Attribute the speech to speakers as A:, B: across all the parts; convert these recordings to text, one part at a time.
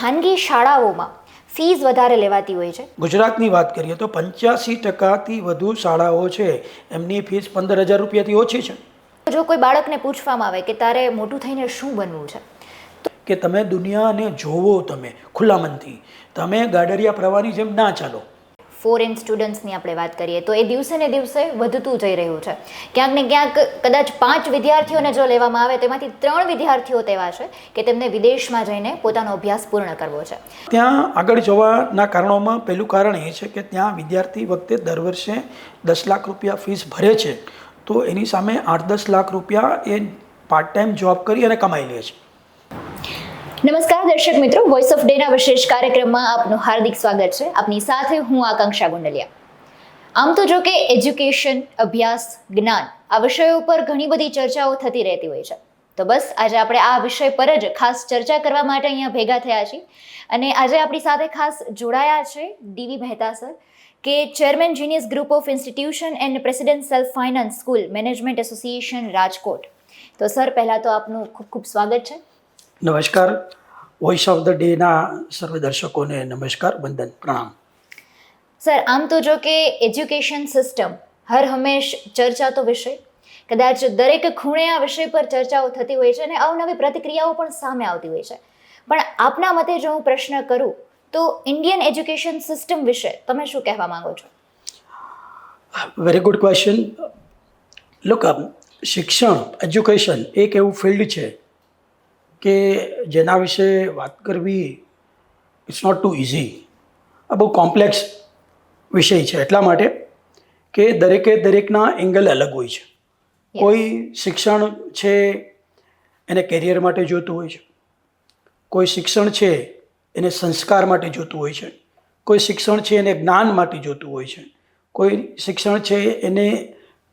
A: ખાનગી શાળાઓમાં ફીસ વધારે લેવાતી હોય છે.
B: ગુજરાતની વાત કરીએ તો 85%થી વધુ શાળાઓ છે એમની ફીસ 15,000 રૂપિયાથી ઓછી છે.
A: જો કોઈ બાળકને પૂછવામાં આવે કે તારે મોટું થઈને શું બનવું છે,
B: કે તમે દુનિયાને જોવો, તમે ખુલ્લા મનથી, તમે ગાડરિયા પ્રવાહની જેમ ના ચાલો.
A: ફોરેન સ્ટુડન્ટ્સની આપણે વાત કરીએ તો એ દિવસે ને દિવસે વધતું જઈ રહ્યું છે. ક્યાંક ને ક્યાંક કદાચ 5 વિદ્યાર્થીઓને જો લેવામાં આવે તેમાંથી 3 વિદ્યાર્થીઓ તેવા છે કે તેમને વિદેશમાં જઈને પોતાનો અભ્યાસ પૂર્ણ કરવો છે.
B: ત્યાં આગળ જવાના કારણોમાં પહેલું કારણ એ છે કે ત્યાં વિદ્યાર્થી વખતે દર વર્ષે 10 લાખ રૂપિયા ફીસ ભરે છે, તો એની સામે 8-10 લાખ રૂપિયા એ પાર્ટ ટાઈમ જોબ કરી અને કમાઈ લે છે.
A: નમસ્કાર દર્શક મિત્રો, વોઇસ ઓફ ડેના વિશેષ કાર્યક્રમમાં આપનું હાર્દિક સ્વાગત છે. આપની સાથે હું આકાંક્ષા ગુંડલિયા. આમ તો જો કે એજ્યુકેશન, અભ્યાસ, જ્ઞાન આ વિષયો પર ઘણી બધી ચર્ચાઓ થતી રહેતી હોય છે. તો બસ આજે આપણે આ વિષય પર જ ખાસ ચર્ચા કરવા માટે અહીંયા ભેગા થયા છીએ. અને આજે આપણી સાથે ખાસ જોડાયા છે ડીવી મહેતા સર, કે chairman genius group of institution and president self finance school management association Rajkot. તો સર, પહેલાં તો આપનું ખૂબ ખૂબ સ્વાગત છે.
B: નમસ્કાર. વોઇસ ઓફ ધ ડેના સર્વ દર્શકોને નમસ્કાર, વંદન, પ્રણામ.
A: સર, આમ તો જો કે એજ્યુકેશન સિસ્ટમ હર હંમેશ ચર્ચાતો વિષય, કદાચ દરેક ખૂણે આ વિષય પર ચર્ચાઓ થતી હોય છે અને અવનવી પ્રતિક્રિયાઓ પણ સામે આવતી હોય છે. પણ આપના મતે જો હું પ્રશ્ન કરું તો ઇન્ડિયન એજ્યુકેશન સિસ્ટમ વિશે તમે શું કહેવા માંગો છો?
B: Very good question. લુક, શિક્ષણ, એજ્યુકેશન એક એવું ફિલ્ડ છે કે જેના વિશે વાત કરવી ઇટ્સ નોટ ટુ ઇઝી. આ બહુ કોમ્પ્લેક્સ વિષય છે, એટલા માટે કે દરેકના એંગલ અલગ હોય છે. કોઈ શિક્ષણ છે એને કેરિયર માટે જોતું હોય છે, કોઈ શિક્ષણ છે એને સંસ્કાર માટે જોતું હોય છે, કોઈ શિક્ષણ છે એને જ્ઞાન માટે જોતું હોય છે, કોઈ શિક્ષણ છે એને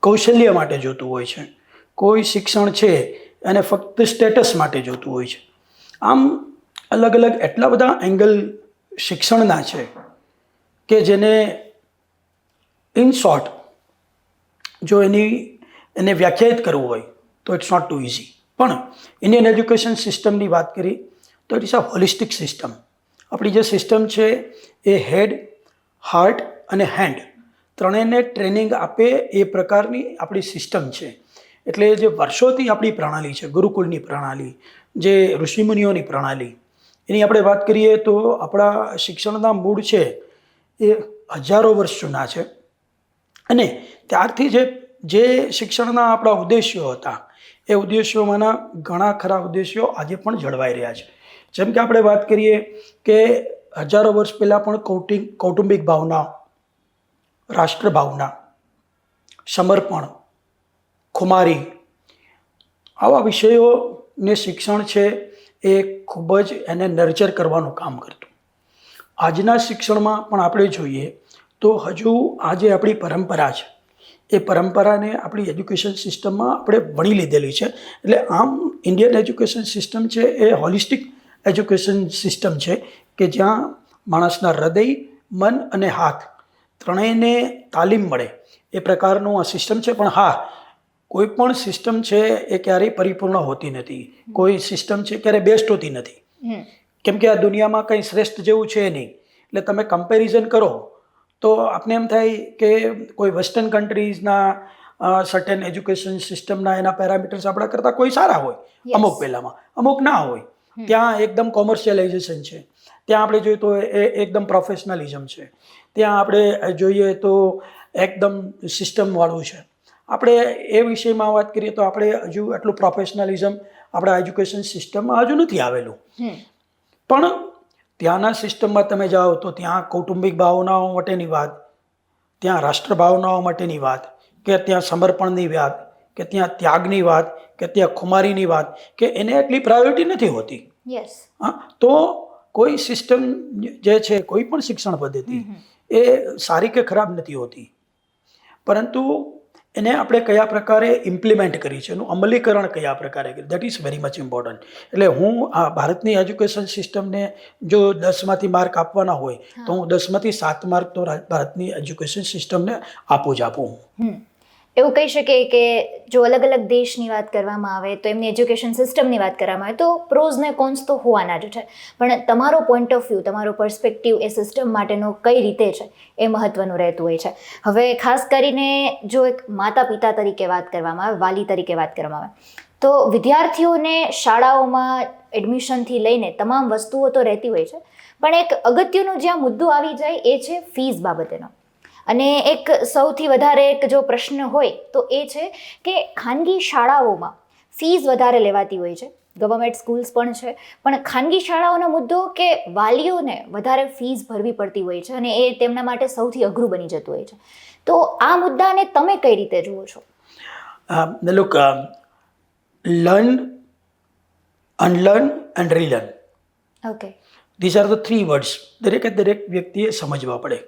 B: કૌશલ્ય માટે જોતું હોય છે, કોઈ શિક્ષણ છે એને ફક્ત સ્ટેટસ માટે જોતું હોય છે. આમ અલગ અલગ એટલા બધા એંગલ શિક્ષણના છે કે જેને ઇન શોર્ટ જો એને વ્યાખ્યાયિત કરવું હોય તો ઇટ્સ નોટ ટુ ઇઝી. પણ ઇન્ડિયન એજ્યુકેશન સિસ્ટમની વાત કરી તો it is a holistic system. આપણી જે સિસ્ટમ છે એ હેડ, હાર્ટ અને હેન્ડ ત્રણેયને ટ્રેનિંગ આપે એ પ્રકારની આપણી સિસ્ટમ છે. એટલે જે વર્ષોથી આપણી પ્રણાલી છે, ગુરુકુળની પ્રણાલી, જે ઋષિમુનિઓની પ્રણાલી, એની આપણે વાત કરીએ તો આપણા શિક્ષણના મૂળ છે એ હજારો વર્ષ જૂના છે. અને ત્યારથી જે શિક્ષણના આપણા ઉદ્દેશ્યો હતા એ ઉદ્દેશ્યોમાંના ઘણા ખરા ઉદ્દેશ્યો આજે પણ જળવાઈ રહ્યા છે. જેમ કે આપણે વાત કરીએ કે હજારો વર્ષ પહેલાં પણ કૌટુંબિક ભાવના, રાષ્ટ્ર ભાવના, સમર્પણ, ખુમારી, આવા વિષયોને શિક્ષણ છે એ ખૂબ જ એને નર્ચર કરવાનું કામ કરતું. આજના શિક્ષણમાં પણ આપણે જોઈએ તો હજુ આ જે આપણી પરંપરા છે એ પરંપરાને આપણી એજ્યુકેશન સિસ્ટમમાં આપણે વણી લીધેલી છે. એટલે આમ ઇન્ડિયન એજ્યુકેશન સિસ્ટમ છે એ હોલિસ્ટિક એજ્યુકેશન સિસ્ટમ છે કે જ્યાં માણસના હૃદય, મન અને હાથ ત્રણેયને તાલીમ મળે એ પ્રકારનું આ સિસ્ટમ છે. પણ હા, કોઈ પણ સિસ્ટમ છે એ ક્યારેય પરિપૂર્ણ હોતી નથી. કોઈ સિસ્ટમ છે ક્યારેય બેસ્ટ હોતી નથી. કેમ કે આ દુનિયામાં કંઈ શ્રેષ્ઠ જેવું છે નહીં. એટલે તમે કમ્પેરિઝન કરો તો આપને એમ થાય કે કોઈ વેસ્ટર્ન કન્ટ્રીઝના સર્ટેન એજ્યુકેશન સિસ્ટમના એના પેરામીટર્સ આપણા કરતાં કોઈ સારા હોય અમુક પહેલામાં, અમુક ના હોય. ત્યાં એકદમ કોમર્શિયલાઇઝેશન છે, ત્યાં આપણે જોઈએ તો એ એકદમ પ્રોફેશનલિઝમ છે, ત્યાં આપણે જોઈએ તો એકદમ સિસ્ટમવાળું છે. આપણે એ વિષયમાં વાત કરીએ તો આપણે હજુ એટલું પ્રોફેશનલિઝમ આપણા એજ્યુકેશન સિસ્ટમમાં હજુ નથી આવેલું. પણ ત્યાંના સિસ્ટમમાં તમે જાઓ તો ત્યાં કૌટુંબિક ભાવનાઓ માટેની વાત, ત્યાં રાષ્ટ્ર ભાવનાઓ માટેની વાત, કે ત્યાં સમર્પણની વાત, કે ત્યાં ત્યાગની વાત, કે ત્યાં ખુમારીની વાત, કે એને એટલી પ્રાયોરિટી નથી હોતી. હા, તો કોઈ સિસ્ટમ જે છે, કોઈ પણ શિક્ષણ પદ્ધતિ એ સારી કે ખરાબ નથી હોતી, પરંતુ એને આપણે કયા પ્રકારે ઇમ્પ્લિમેન્ટ કરી છે, એનું અમલીકરણ કયા પ્રકારે કર્યું, that is very much important. એટલે હું આ ભારતની એજ્યુકેશન સિસ્ટમને જો 10માંથી માર્ક આપવાના હોય તો હું 10માંથી 7 માર્ક તો ભારતની એજ્યુકેશન સિસ્ટમને આપું જ આપું.
A: એવું કહી શકીએ કે જો અલગ અલગ દેશની વાત કરવામાં આવે તો એમની એજ્યુકેશન સિસ્ટમની વાત કરવામાં આવે તો પ્રોઝ ને કોન્સ તો હોવાના જ છે, પણ તમારો પોઈન્ટ ઓફ વ્યૂ, તમારો પર્સપેક્ટિવ એ સિસ્ટમ માટેનો કઈ રીતે છે એ મહત્વનું રહેતું હોય છે. હવે ખાસ કરીને જો એક માતા પિતા તરીકે વાત કરવામાં આવે, વાલી તરીકે વાત કરવામાં આવે, તો વિદ્યાર્થીઓને શાળાઓમાં એડમિશનથી લઈને તમામ વસ્તુઓ તો રહેતી હોય છે, પણ એક અગત્યનો જ્યાં મુદ્દો આવી જાય એ છે ફીસ બાબતેનો. અને એક સૌથી વધારે એક જો પ્રશ્ન હોય તો એ છે કે ખાનગી શાળાઓમાં ફીસ વધારે લેવાતી હોય છે, ગવર્મેન્ટ સ્કૂલ્સ પણ છે, પણ ખાનગી શાળાઓનો મુદ્દો કે વાલીઓને વધારે ફીસ ભરવી પડતી હોય છે અને એ તેમના માટે સૌથી અઘરું બની જતું હોય છે. તો આ મુદ્દાને તમે કઈ રીતે જુઓ છો?
B: Look, learn, unlearn and relearn,
A: okay,
B: these are the 3 words દરેક વ્યક્તિએ સમજવા પડે.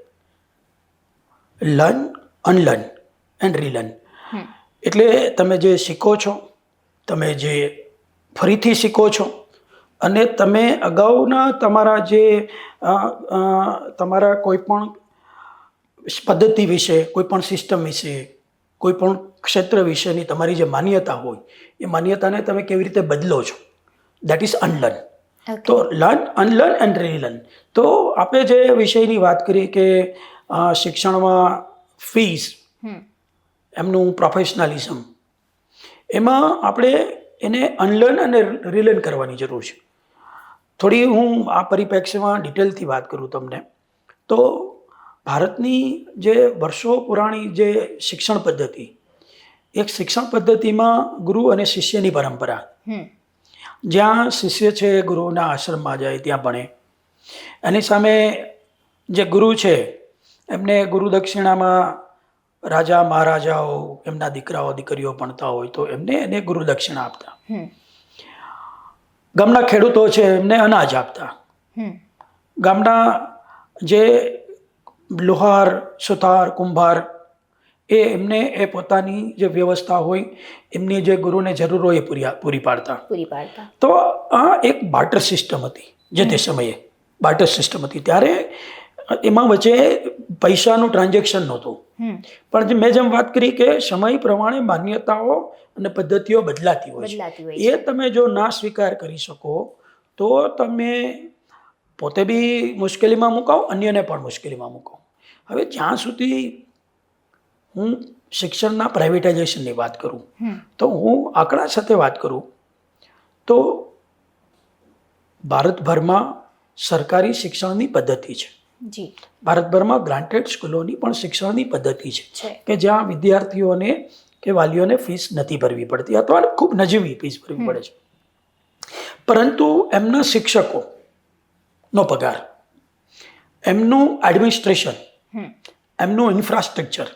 B: Learn, unlearn and relearn. એટલે તમે જે શીખો છો, તમે જે ફરીથી શીખો છો, અને તમે અગાઉના તમારા જે તમારા કોઈ પણ પદ્ધતિ વિશે, કોઈ પણ સિસ્ટમ વિશે, કોઈ પણ ક્ષેત્ર વિશેની તમારી જે માન્યતા હોય એ માન્યતાને તમે કેવી રીતે બદલો છો, દેટ ઇઝ અનલર્ન. તો લર્ન, અનલર્ન એન્ડ રીલર્ન. તો આપણે જે વિષયની વાત કરી કે શિક્ષણમાં ફીસ, એમનું પ્રોફેશનલિઝમ, એમાં આપણે એને અનલર્ન અને રીલર્ન કરવાની જરૂર છે. થોડી હું આ પરિપ્રેક્ષ્યમાં ડિટેલથી વાત કરું તમને તો ભારતની જે વર્ષો પુરાણી જે શિક્ષણ પદ્ધતિ, એક શિક્ષણ પદ્ધતિમાં ગુરુ અને શિષ્યની પરંપરા, જ્યાં શિષ્ય છે ગુરુના આશ્રમમાં જાય ત્યાં ભણે, એની સામે જે ગુરુ છે એમને ગુરુ દક્ષિણામાં રાજા મહારાજાઓ, એમના દીકરાઓ દીકરીઓ ભણતા હોય તો એને ગુરુ દક્ષિણા આપતા. ગામના ખેડૂતો છે એમને અનાજ આપતા. ગામના જે લુહાર, સુથાર, કુંભાર, એમને એ પોતાની જે વ્યવસ્થા હોય, એમની જે ગુરુને જરૂર હોય એ પૂરી પાડતા. તો આ એક બાર્ટર સિસ્ટમ હતી જે તે સમયે. બાર્ટર સિસ્ટમ હતી ત્યારે એમાં વચ્ચે પૈસાનું ટ્રાન્ઝેક્શન નહોતું. પણ મેં જેમ વાત કરી કે સમય પ્રમાણે માન્યતાઓ અને પદ્ધતિઓ બદલાતી હોય છે. એ તમે જો ના સ્વીકાર કરી શકો તો તમે પોતે બી મુશ્કેલીમાં મુકાવો, અન્યને પણ મુશ્કેલીમાં મુકાવો. હવે જ્યાં સુધી હું શિક્ષણના પ્રાઇવેટાઇઝેશનની વાત કરું તો હું આંકડા સાથે વાત કરું તો ભારતભરમાં સરકારી શિક્ષણની પદ્ધતિ છે. ભારતભરમાં ગ્રાન્ટેડ સ્કૂલોની પણ શિક્ષણની પદ્ધતિ છે કે જ્યાં વિદ્યાર્થીઓને કે વાલીઓને ફીસ નથી ભરવી પડતી અથવા ખૂબ નજીવી ફીસ ભરવી પડે છે. પરંતુ એમના શિક્ષકોનો પગાર, એમનું એડમિનિસ્ટ્રેશન, એમનું ઇન્ફ્રાસ્ટ્રક્ચર,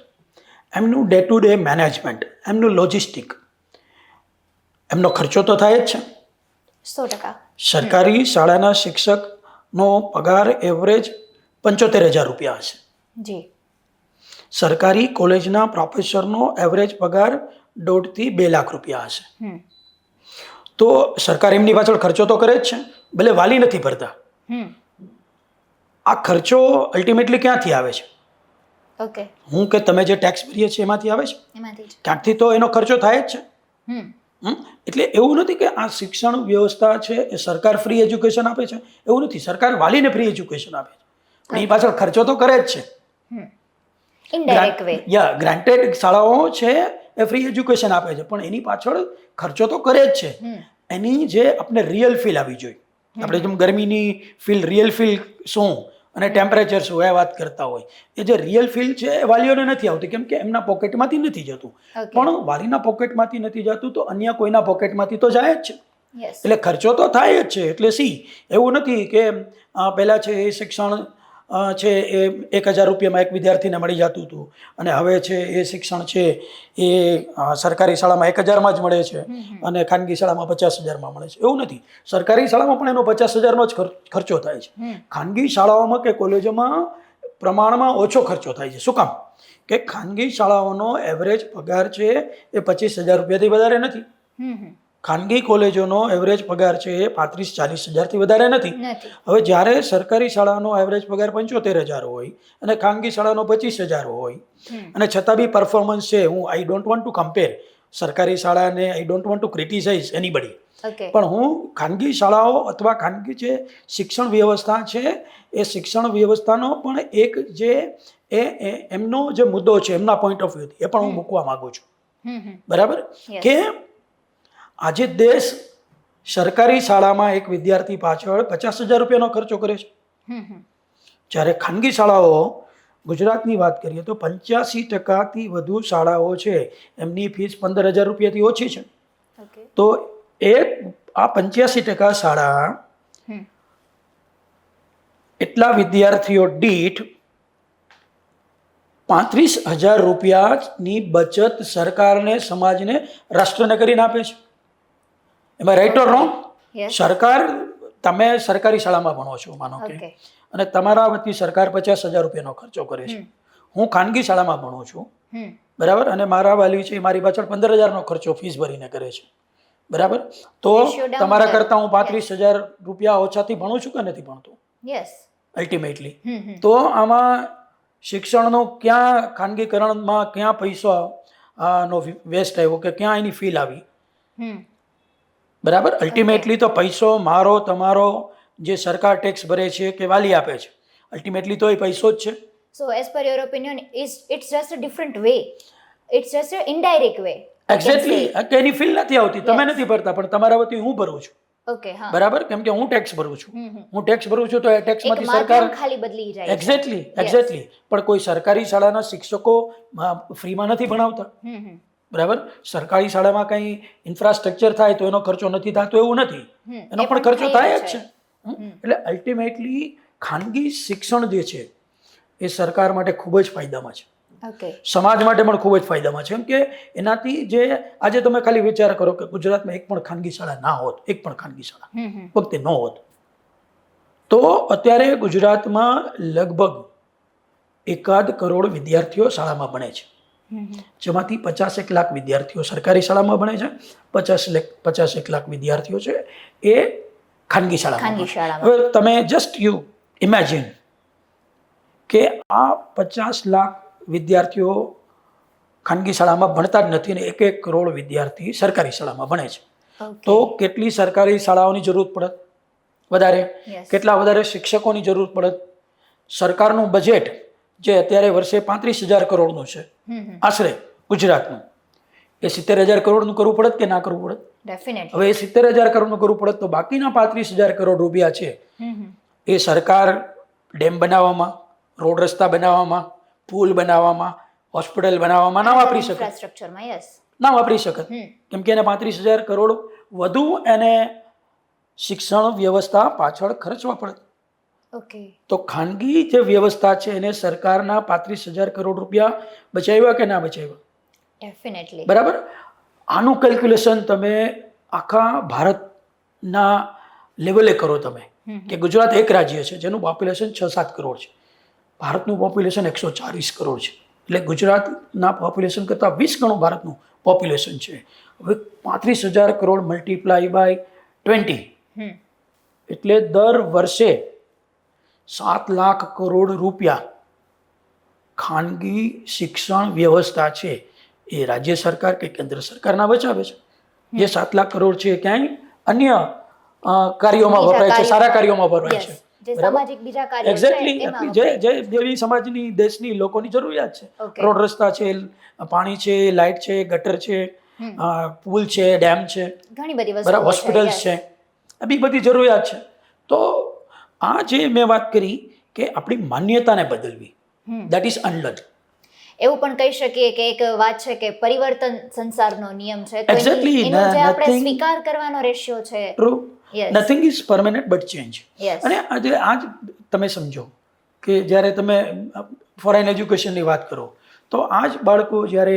B: એમનું ડે ટુ ડે મેનેજમેન્ટ, એમનું લોજિસ્ટિક, એમનો ખર્ચો તો થાય જ છે.
A: 100%.
B: સરકારી શાળાના શિક્ષકનો પગાર એવરેજ 75,000 રૂપિયા હશે. સરકારી કોલેજના પ્રોફેસરનો એવરેજ પગાર 1.5 થી 2 લાખ રૂપિયા હશે. તો સરકાર એમની પાછળ ખર્ચો તો કરે જ છે, ભલે વાલી નથી ભરતા. આ ખર્ચો અલ્ટિમેટલી ક્યાંથી આવે છે? હું કે તમે જે ટેક્સ ભરીએ છીએ એમાંથી આવે છે, ક્યાંકથી તો એનો ખર્ચો થાય જ છે. એટલે એવું નથી કે આ શિક્ષણ વ્યવસ્થા છે એ સરકાર ફ્રી એજ્યુકેશન આપે છે, એવું નથી. સરકાર વાલીને ફ્રી એજ્યુકેશન આપે છે, પણ એ પાછળ ખર્ચો તો કરે જ છે. ગ્રાન્ટેડ શાળાઓ છે એ ફ્રી એજ્યુકેશન આપે છે, પણ એની પાછળ ખર્ચો તો કરે જ છે. એની જે આપણે રિયલ ફીલ આવી જોઈએ, આપણે જેમ ગરમીની ફીલ, રિયલ ફીલ શું અને ટેમ્પરેચર શું એ વાત કરતા હોય, એ જે રિયલ ફીલ છે એ વાલીઓને નથી આવતી કેમ કે એમના પોકેટમાંથી નથી જતું. પણ વાલીના પોકેટમાંથી નથી જતું તો અન્ય કોઈના પોકેટમાંથી તો જાય જ છે. એટલે ખર્ચો તો થાય જ છે. એટલે એવું નથી કે પહેલાં છે એ શિક્ષણ છે એ 1,000 રૂપિયામાં એક વિદ્યાર્થીને મળી જતું હતું અને હવે છે એ શિક્ષણ છે એ સરકારી શાળામાં 1,000માં જ મળે છે અને ખાનગી શાળામાં 50,000માં મળે છે. એવું નથી. સરકારી શાળામાં પણ એનો 50,000નો જ ખર્ચો થાય છે. ખાનગી શાળાઓમાં કે કોલેજોમાં પ્રમાણમાં ઓછો ખર્ચો થાય છે. શું કામ? કે ખાનગી શાળાઓનો એવરેજ પગાર છે એ 25,000 રૂપિયાથી વધારે નથી. ખાનગી કોલેજોનો એવરેજ પગાર છે એ 35-40 હજારથી વધારે નથી.
A: નથી.
B: હવે જ્યારે સરકારી શાળાનો એવરેજ પગાર 75,000 હોય અને ખાનગી શાળાનો 25,000 હોય અને છતાં બી પરફોર્મન્સ છે, હું I don't want to compare સરકારી શાળાને, I don't want to criticise anybody,
A: okay.
B: પણ હું ખાનગી શાળાઓ અથવા ખાનગી જે શિક્ષણ વ્યવસ્થા છે એ શિક્ષણ વ્યવસ્થાનો પણ એક જે એમનો જે મુદ્દો છે એમના પોઈન્ટ ઓફ વ્યૂથી એ પણ હું મૂકવા માંગુ છું. બરાબર?
A: Yes.
B: કે આજે દેશ સરકારી શાળામાં એક વિદ્યાર્થી પાછળ 50,000 રૂપિયાનો ખર્ચો કરે છે, જ્યારે ખાનગી શાળાઓ, ગુજરાતની વાત કરીએ તો 85%થી વધુ શાળાઓ છે એમની ફીસ 15,000 રૂપિયાથી ઓછી છે.
A: ઓકે.
B: તો આ 85% શાળા એટલા વિદ્યાર્થીઓ દીઠ 35,000 રૂપિયાની બચત સરકારને, સમાજને, રાષ્ટ્રને કરીને આપે છે. એમાં રાઈટ ઓર રોંગ?
A: Yes.
B: સરકાર, તમે સરકારી શાળામાં ભણો છો માનો કે,
A: Okay.
B: અને તમારા વતી સરકાર 50,000 રૂપિયાનો ખર્ચો કરે છે. હું ખાનગી શાળામાં ભણું છું, બરાબર, અને મારા વાલી છે એ મારી પાછળ 15,000નો ખર્ચો ફીસ ભરીને કરે છે, બરાબર, તો
A: Ratio down
B: તમારા
A: there.
B: કરતાં હું 35,000 રૂપિયા ઓછાથી ભણું છું કે નથી ભણતો
A: યસ.
B: અલ્ટિમેટલી? તો આમાં શિક્ષણનો ક્યાં ખાનગીકરણમાં ક્યાં પૈસા નો વેસ્ટ આવ્યો કે ક્યાં એની ફીલ આવી? બરાબર, અલ્ટિમેટલી તો પૈસો મારો, તમારો, જે સરકાર ટેક્સ ભરે છે કે વાલી આપે છે, અલ્ટિમેટલી તો એ પૈસો જ છે.
A: So as per your opinion, it's just a different way. It's just an indirect way.
B: Exactly, કે એની ફીલ નથી આવતી, તમે નથી ભરતા, પણ તમારા વતી હું ભરું છું,
A: ઓકે. હા.
B: બરાબર, કેમ કે હું ટેક્સ ભરું છું. હું ટેક્સ ભરું છું તો એ
A: એક
B: ટેક્સમાંથી સરકાર,
A: માધ્યમ ખાલી બદલી જાય છે.
B: એક્ઝેક્ટલી, પણ કોઈ સરકારી શાળાના શિક્ષકો ફ્રીમાં નથી ભણાવતા, બરાબર. સરકારી શાળામાં કંઈ ઇન્ફ્રાસ્ટ્રક્ચર થાય તો એનો ખર્ચો નથી થતો એવું નથી, એનો પણ ખર્ચો થાય જ છે. એટલે અલ્ટિમેટલી ખાનગી શિક્ષણ જે છે એ સરકાર માટે ખૂબ જ ફાયદામાં છે,
A: ઓકે.
B: સમાજ માટે પણ ખૂબ જ ફાયદામાં છે. કેમ કે એનાથી જે આજે તમે ખાલી વિચાર કરો કે ગુજરાતમાં એક પણ ખાનગી શાળા ના હોત, એક પણ ખાનગી શાળા વખતે ન હોત, તો અત્યારે ગુજરાતમાં લગભગ 1 કરોડ વિદ્યાર્થીઓ શાળામાં ભણે છે, જેમાંથી 51 લાખ વિદ્યાર્થીઓ સરકારી શાળામાં ભણે છે, 51 લાખ વિદ્યાર્થીઓ છે એ ખાનગી શાળામાં. હવે તમે જસ્ટ યુ ઇમેજિન કે આ 50 લાખ વિદ્યાર્થીઓ ખાનગી શાળામાં ભણતા જ નથી ને 1 કરોડ વિદ્યાર્થી સરકારી શાળામાં ભણે છે, તો કેટલી સરકારી શાળાઓની જરૂર પડત વધારે, કેટલા વધારે શિક્ષકોની જરૂર પડત. સરકારનું બજેટ જે અત્યારે વર્ષે 35,000 કરોડનું છે આશરે ગુજરાતનું, એ 70,000 કરોડનું કરવું પડત કે ના કરવું પડત?
A: ડેફિનેટલી.
B: હવે એ 70,000 કરોડનું કરવું પડત તો બાકીના 35,000 કરોડ રૂપિયા છે એ સરકાર ડેમ બનાવવામાં, રોડ રસ્તા બનાવવામાં, પુલ બનાવવામાં, હોસ્પિટલ બનાવવામાં ના વાપરી શકે,
A: ઇન્ફ્રાસ્ટ્રક્ચરમાં. યસ.
B: ના વાપરી શકે, કેમ કે એને 35,000 કરોડ વધુ એને શિક્ષણ વ્યવસ્થા પાછળ ખર્ચવા પડે.
A: ઓકે.
B: તો ખાનગી જે વ્યવસ્થા છે એને સરકારના 35,000 કરોડ રૂપિયા બચાવ્યા કે ના બચાવ્યા?
A: ડેફિનેટલી.
B: બરાબર. આનું કેલ્ક્યુલેશન તમે આખા ભારતના લેવલે કરો તમે, કે ગુજરાત એક રાજ્ય છે જેનું પોપ્યુલેશન 6-7 કરોડ છે, ભારતનું પોપ્યુલેશન 140 કરોડ છે, એટલે ગુજરાતના પોપ્યુલેશન કરતાં 20 ગણું ભારતનું પોપ્યુલેશન છે. હવે 35,000 કરોડ મલ્ટીપ્લાય બાય 20 એટલે દર વર્ષે 7 લાખ કરોડ રૂપિયા ખાનગી શિક્ષણ વ્યવસ્થા છે એ રાજ્ય સરકાર કે કેન્દ્ર સરકારના બચાવે છે. જે 7 લાખ કરોડ છે ક્યાંય અન્ય કાર્યોમાં વપરાય છે, સારા કાર્યોમાં વપરાય છે. એક્ઝેક્ટલી, જેવી સમાજની, દેશની, લોકોની જરૂરિયાત છે, રોડ રસ્તા છે, પાણી છે, લાઇટ છે, ગટર છે, પુલ છે, ડેમ છે,
A: ઘણી બધી વસ્તુઓ,
B: બરાબર, હોસ્પિટલ્સ છે, આ બધી જરૂરિયાત છે. તો આ જે મેં વાત કરી કે આપણી માન્યતાને બદલવી, દેટ ઇઝ અનલર્ન.
A: એવું પણ કહી શકીએ કે એક વાત છે કે પરિવર્તન સંસારનો નિયમ છે,
B: Exactly.
A: એનો જે આપણે
B: Nothing-
A: સ્વીકાર કરવાનો રેશિયો છે.
B: True,
A: Yes.
B: Nothing is permanent but change.
A: Yes.
B: અને આજ તમે સમજો કે જ્યારે તમે ફોરેન એજ્યુકેશનની વાત કરો તો આ જ બાળકો જ્યારે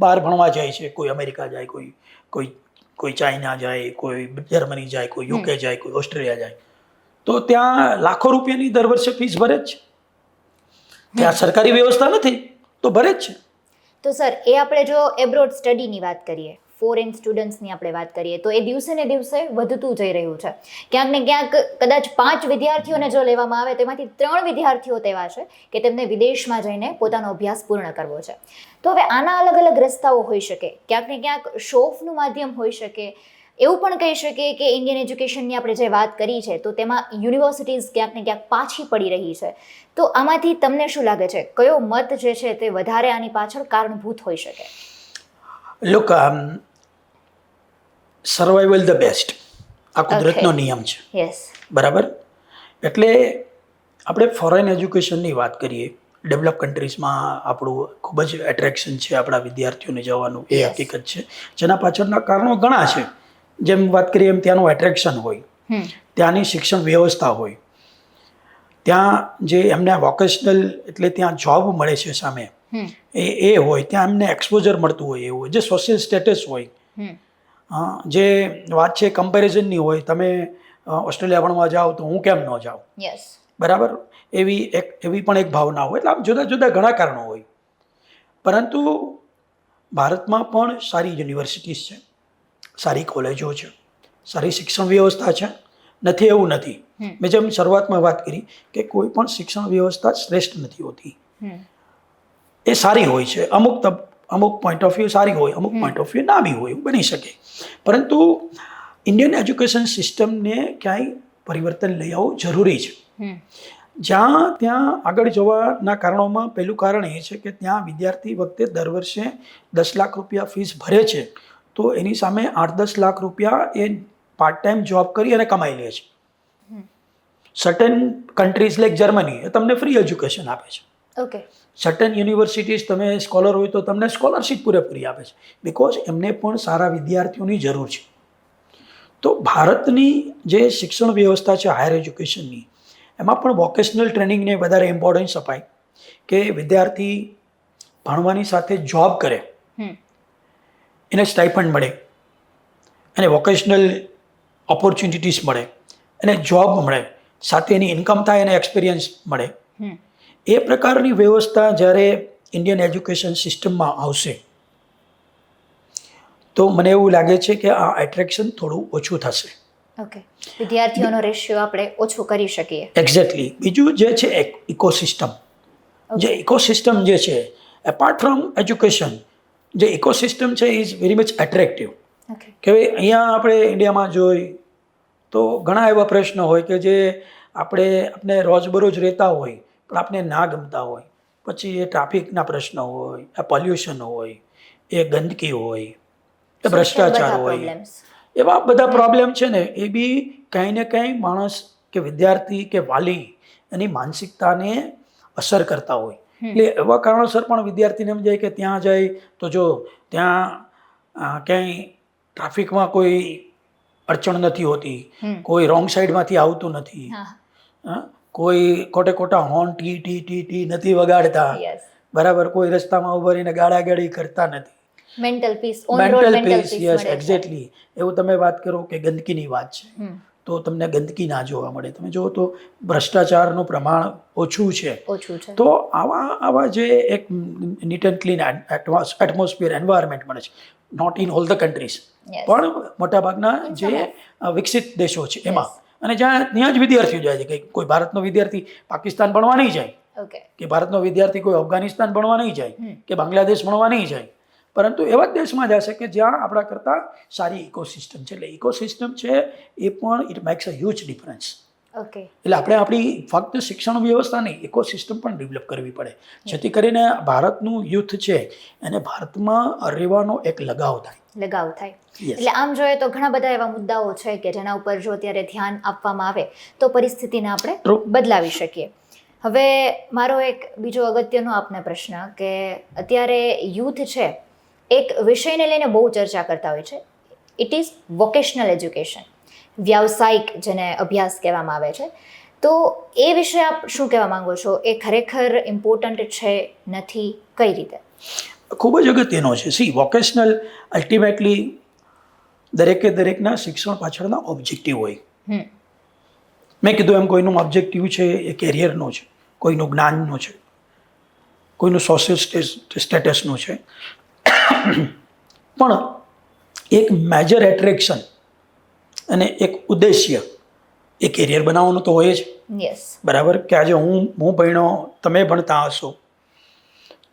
B: બહાર ભણવા જાય છે, કોઈ અમેરિકા જાય, કોઈ ચાઇના જાય, કોઈ જર્મની જાય, કોઈ યુકે જાય, કોઈ ઓસ્ટ્રેલિયા જાય, તો ત્યાં લાખો રૂપિયાની દર વર્ષે ફીસ ભરે જ છે. ત્યાં સરકારી વ્યવસ્થા નથી તો ભરે જ છે.
A: તો સર, એ આપણે જો એબ્રોડ સ્ટડીની વાત કરીએ, ફોરેન સ્ટુડન્ટ્સની આપણે વાત કરીએ તો એ દિવસે ને દિવસે વધતું જઈ રહ્યું છે. ક્યાંક ને ક્યાંક કદાચ 5 વિદ્યાર્થીઓને જો લેવામાં આવે તેમાંથી 3 વિદ્યાર્થીઓ તેવા છે કે તેમને વિદેશમાં જઈને પોતાનો અભ્યાસ પૂર્ણ કરવો છે. તો હવે આના અલગ અલગ રસ્તાઓ હોઈ શકે, ક્યાંક ને ક્યાંક શો ઓફનું માધ્યમ હોઈ શકે, એવું પણ કહી શકીએ કે ઇન્ડિયન એજ્યુકેશનની આપણે જે વાત કરી છે તો તેમાં યુનિવર્સિટીઝ ક્યાંક ને ક્યાંક પાછી પડી રહી છે. તો આમાંથી તમને શું લાગે છે, કયો મત જે છે તે વધારે આની પાછળ કારણભૂત હોઈ શકે?
B: લુક, સર્વાઈવલ ધ બેસ્ટ આ કુદરતનો નિયમ છે.
A: યસ,
B: બરાબર. એટલે આપણે ફોરેન એજ્યુકેશનની વાત કરીએ, ડેવલપ કન્ટ્રીઝમાં આપણું ખૂબ જ એટ્રેક્શન છે આપણા વિદ્યાર્થીઓને જવાનું, એ હકીકત છે. જેના પાછળના કારણો ઘણા છે. જેમ વાત કરીએ એમ ત્યાંનું એટ્રેક્શન હોય, ત્યાંની શિક્ષણ વ્યવસ્થા હોય, ત્યાં જે એમને વોકેશનલ એટલે ત્યાં જોબ મળે છે સામે એ હોય, ત્યાં એમને એક્સપોઝર મળતું હોય, એવું હોય, જે સોશિયલ સ્ટેટસ હોય. જે વાત છે કમ્પેરિઝનની હોય, તમે ઓસ્ટ્રેલિયા ભણવા જાઓ તો હું કેમ ન જાઉં, બરાબર, એવી પણ એક ભાવના હોય. એટલે આમ જુદા જુદા ઘણા કારણો હોય. પરંતુ ભારતમાં પણ સારી યુનિવર્સિટીઝ છે, સારી કોલેજો છે, સારી શિક્ષણ વ્યવસ્થા છે, નથી એવું નથી. મેં જેમ શરૂઆતમાં વાત કરી કે કોઈ પણ શિક્ષણ વ્યવસ્થા શ્રેષ્ઠ નથી હોતી, એ સારી હોય છે. અમુક પોઈન્ટ ઓફ વ્યૂ સારી હોય, અમુક પોઈન્ટ ઓફ વ્યૂ ના બી હોય, બની શકે. પરંતુ ઇન્ડિયન એજ્યુકેશન સિસ્ટમને ક્યાંય પરિવર્તન લઈ આવવું જરૂરી છે. ત્યાં આગળ જવાના કારણોમાં પહેલું કારણ એ છે કે ત્યાં વિદ્યાર્થી વખતે દર વર્ષે 10 લાખ રૂપિયા ફીસ ભરે છે, તો એની સામે 8-10 લાખ રૂપિયા એ પાર્ટ ટાઈમ જોબ કરી અને કમાઈ લે છે. સર્ટન કન્ટ્રીઝ લાઈક જર્મની એ તમને ફ્રી એજ્યુકેશન આપે છે.
A: ઓકે.
B: સર્ટન યુનિવર્સિટીઝ, તમે સ્કોલર હોય તો તમને સ્કોલરશીપ પૂરેપૂરી આપે છે, બિકોઝ એમને પણ સારા વિદ્યાર્થીઓની જરૂર છે. તો ભારતની જે શિક્ષણ વ્યવસ્થા છે હાયર એજ્યુકેશનની, એમાં પણ વોકેશનલ ટ્રેનિંગને વધારે ઇમ્પોર્ટન્સ અપાય કે વિદ્યાર્થી ભણવાની સાથે જોબ કરે, એને સ્ટાઇપન્ડ મળે, એને વોકેશનલ ઓપોર્ચ્યુનિટીઝ મળે, એને જોબ મળે, સાથે એની ઇન્કમ થાય, એને એક્સપિરિયન્સ મળે. એ પ્રકારની વ્યવસ્થા જ્યારે ઇન્ડિયન એજ્યુકેશન સિસ્ટમમાં આવશે તો મને એવું લાગે છે કે આ એટ્રેક્શન થોડું ઓછું થશે.
A: ઓકે, વિદ્યાર્થીઓનો રેશિયો આપણે ઓછો કરી શકીએ.
B: એક્ઝેક્ટલી. બીજું જે છે ઇકોસિસ્ટમ, જે ઇકોસિસ્ટમ જે છે એપાર્ટ ફ્રોમ એજ્યુકેશન, જે ઇકોસિસ્ટમ છે ઇઝ વેરી મચ એટ્રેક્ટિવ. કે અહીંયા આપણે ઇન્ડિયામાં જોઈ તો ઘણા એવા પ્રશ્નો હોય કે જે આપણે રોજબરોજ રહેતા હોય પણ આપણે ના ગમતા હોય. પછી એ ટ્રાફિકના પ્રશ્નો હોય, એ પોલ્યુશન હોય, એ ગંદકી હોય, એ ભ્રષ્ટાચાર હોય, એવા બધા પ્રોબ્લેમ છે ને, એ બી કંઈ ને કંઈ માણસ કે વિદ્યાર્થી કે વાલી એની માનસિકતાને અસર કરતા હોય. એટલે એવા કારણોસર પણ વિદ્યાર્થીને એમ જાય કે ત્યાં જાય તો જો ત્યાં ક્યાંય ટ્રાફિકમાં કોઈ અડચણ નથી હોતી, કોઈ રોંગ સાઈડમાંથી આવતું નથી, કોઈ ખોટા horn T T T T નથી વગાડતા, બરાબર, કોઈ રસ્તામાં ઉભા રહીને ગાળાગાળી કરતા નથી. Mental peace, yes, exactly. એવું તમે વાત કરો કે ગંદકીની વાત છે તો તમને ગંદકી ના જોવા મળે. તમે જુઓ તો ભ્રષ્ટાચારનું પ્રમાણ ઓછું છે. તો આવા જે એક neat and clean atmosphere, environment મળે છે, not in all the countries, પણ મોટાભાગના જે વિકસિત દેશો છે એમાં. અને ત્યાં જ વિદ્યાર્થીઓ જાય છે. કોઈ ભારતનો વિદ્યાર્થી પાકિસ્તાન ભણવા નહીં જાય, કે ભારતનો વિદ્યાર્થી કોઈ અફઘાનિસ્તાન ભણવા નહીં જાય, કે બાંગ્લાદેશ ભણવા નહીં જાય, પરંતુ એવા જ દેશમાં જશે કે જ્યાં આપણા કરતાં સારી ઇકોસિસ્ટમ છે. એટલે ઇકોસિસ્ટમ છે એ પણ it max a huge difference. એટલે આપણે આપણી ફક્ત શિક્ષણ વ્યવસ્થા નહીં, ઇકોસિસ્ટમ પણ ડેવલપ કરવી પડે, જેથી કરીને ભારતનું યુથ છે એને ભારતમાં રહેવાનો એક લગાવ થાય.
A: એટલે આમ જોઈએ તો ઘણા બધા એવા મુદ્દાઓ છે કે જેના ઉપર જો અત્યારે ધ્યાન આપવામાં આવે તો પરિસ્થિતિને આપણે બદલાવી શકીએ. હવે મારો એક બીજો અગત્યનો આપને પ્રશ્ન કે અત્યારે યુથ છે એક વિષયને લઈને બહુ ચર્ચા કરતા હોય છે, ઇટ ઇઝ વોકેશનલ એજ્યુકેશન, વ્યાવસાયિક જેને અભ્યાસ કહેવામાં આવે છે. તો એ વિશે આપ શું કહેવા માંગો છો? એ ખરેખર ઇમ્પોર્ટન્ટ છે, નથી, કઈ રીતે?
B: ખૂબ જ અગત્યનો છે. સી, વોકેશનલ અલ્ટિમેટલી દરેકના શિક્ષણ પાછળના ઓબ્જેક્ટિવ હોય. મેં કીધું એમ કોઈનું ઓબ્જેક્ટિવ છે એ કેરિયરનો છે, કોઈનું જ્ઞાનનો છે, કોઈનું સોશિયલ સ્ટેટસનું છે. પણ એક મેજર એટ્રેક્શન અને એક ઉદ્દેશ્ય એ કેરિયર બનાવવાનું તો હોય જ,
A: યસ,
B: બરાબર. કે આજે હું ભણ્યો, તમે ભણતા હશો,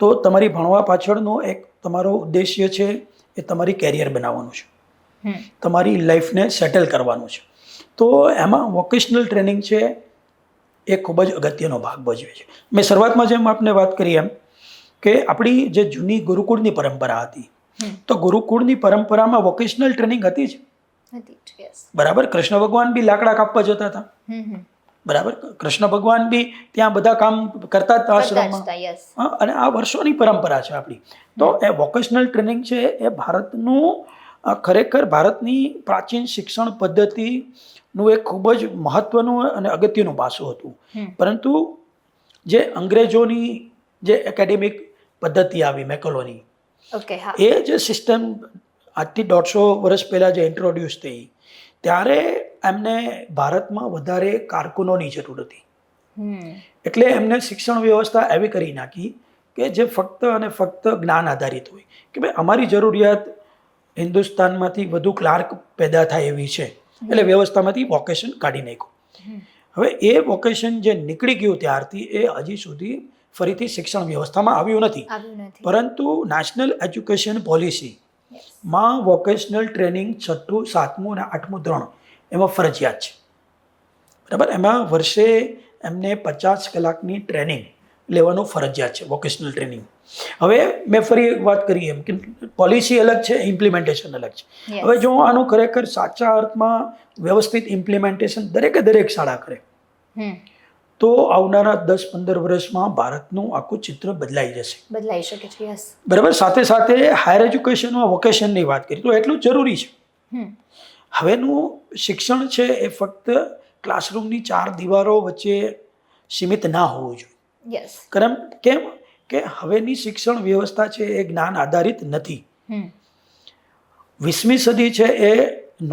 B: તો તમારી ભણવા પાછળનો એક તમારો ઉદ્દેશ્ય છે એ તમારી કેરિયર બનાવવાનું છે, તમારી લાઈફને સેટલ કરવાનું છે. તો એમાં વોકેશનલ ટ્રેનિંગ છે એ ખૂબ જ અગત્યનો ભાગ ભજવે છે. મેં શરૂઆતમાં જેમ આપને વાત કરી એમ કે આપણી જે જૂની ગુરુકુળની પરંપરા હતી, તો ગુરુકુળની પરંપરામાં વોકેશનલ ટ્રેનિંગ હતી જ, બરાબર. કૃષ્ણ ભગવાન બી લાકડા કાપવા જતા હતા, બરાબર. કૃષ્ણ ભગવાન બી ત્યાં બધા કામ કરતા હતા આશ્રમમાં, અને આ વર્ષોની પરંપરા છે આપણી. તો એ વોકેશનલ ટ્રેનિંગ છે એ ભારતનું ખરેખર ભારતની પ્રાચીન શિક્ષણ પદ્ધતિનું એક ખૂબ જ મહત્વનું અને અગત્યનું પાસું હતું. પરંતુ જે અંગ્રેજોની જે એકેડેમિક પદ્ધતિ આવી મેકોલોની, એ જે સિસ્ટમ આજથી 150 વર્ષ પહેલાં જે ઇન્ટ્રોડ્યુસ થઈ, ત્યારે એમને ભારતમાં વધારે કારકુનોની જરૂર હતી. એટલે એમને શિક્ષણ વ્યવસ્થા એવી કરી નાખી કે જે ફક્ત અને ફક્ત જ્ઞાન આધારિત હોય, કે ભાઈ અમારી જરૂરિયાત હિન્દુસ્તાનમાંથી વધુ ક્લાર્ક પેદા થાય એવી છે, એટલે વ્યવસ્થામાંથી વોકેશન કાઢી નાખ્યું. હવે એ વોકેશન જે નીકળી ગયું ત્યારથી એ હજી સુધી ફરીથી શિક્ષણ વ્યવસ્થામાં આવ્યું નથી. પરંતુ નેશનલ એજ્યુકેશન પોલિસીમાં વોકેશનલ ટ્રેનિંગ 6ઠું, 7મું અને 8મું ધોરણ એમાં ફરજિયાત છે, બરાબર. એમાં વર્ષે એમને 50 કલાકની ટ્રેનિંગ લેવાનું ફરજિયાત છે, વોકેશનલ ટ્રેનિંગ. હવે મેં ફરી વાત કરી એમ કે પોલિસી અલગ છે, ઇમ્પ્લિમેન્ટેશન અલગ છે. હવે જો આનું ખરેખર સાચા અર્થમાં વ્યવસ્થિત ઇમ્પ્લિમેન્ટેશન દરેક શાળા કરે, તો આવનારા 10-15 વર્ષમાં ભારતનું આખું ચિત્ર બદલાઈ
A: શકે છે,
B: બરાબર. સાથે સાથે હાયર એજ્યુકેશનમાં વોકેશનની વાત કરી તો એટલું જ જરૂરી છે. હવેનું શિક્ષણ છે એ ફક્ત ક્લાસરૂમની 4 દિવારો વચ્ચે સીમિત ના હોવું જોઈએ. કેમ કે હવેની શિક્ષણ વ્યવસ્થા છે એ જ્ઞાન આધારિત નથી. 20મી સદી છે એ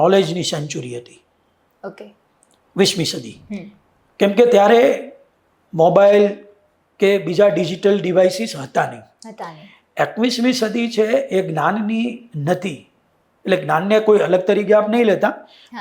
B: નોલેજની સેન્ચુરી હતી, 20મી સદી. કેમ કે ત્યારે મોબાઈલ કે બીજા ડિજિટલ ડિવાઇસીસ હતા નહીં. 21મી સદી છે એ જ્ઞાનની નથી, એટલે જ્ઞાનને કોઈ અલગ તરીકે આપ નહીં લેતા,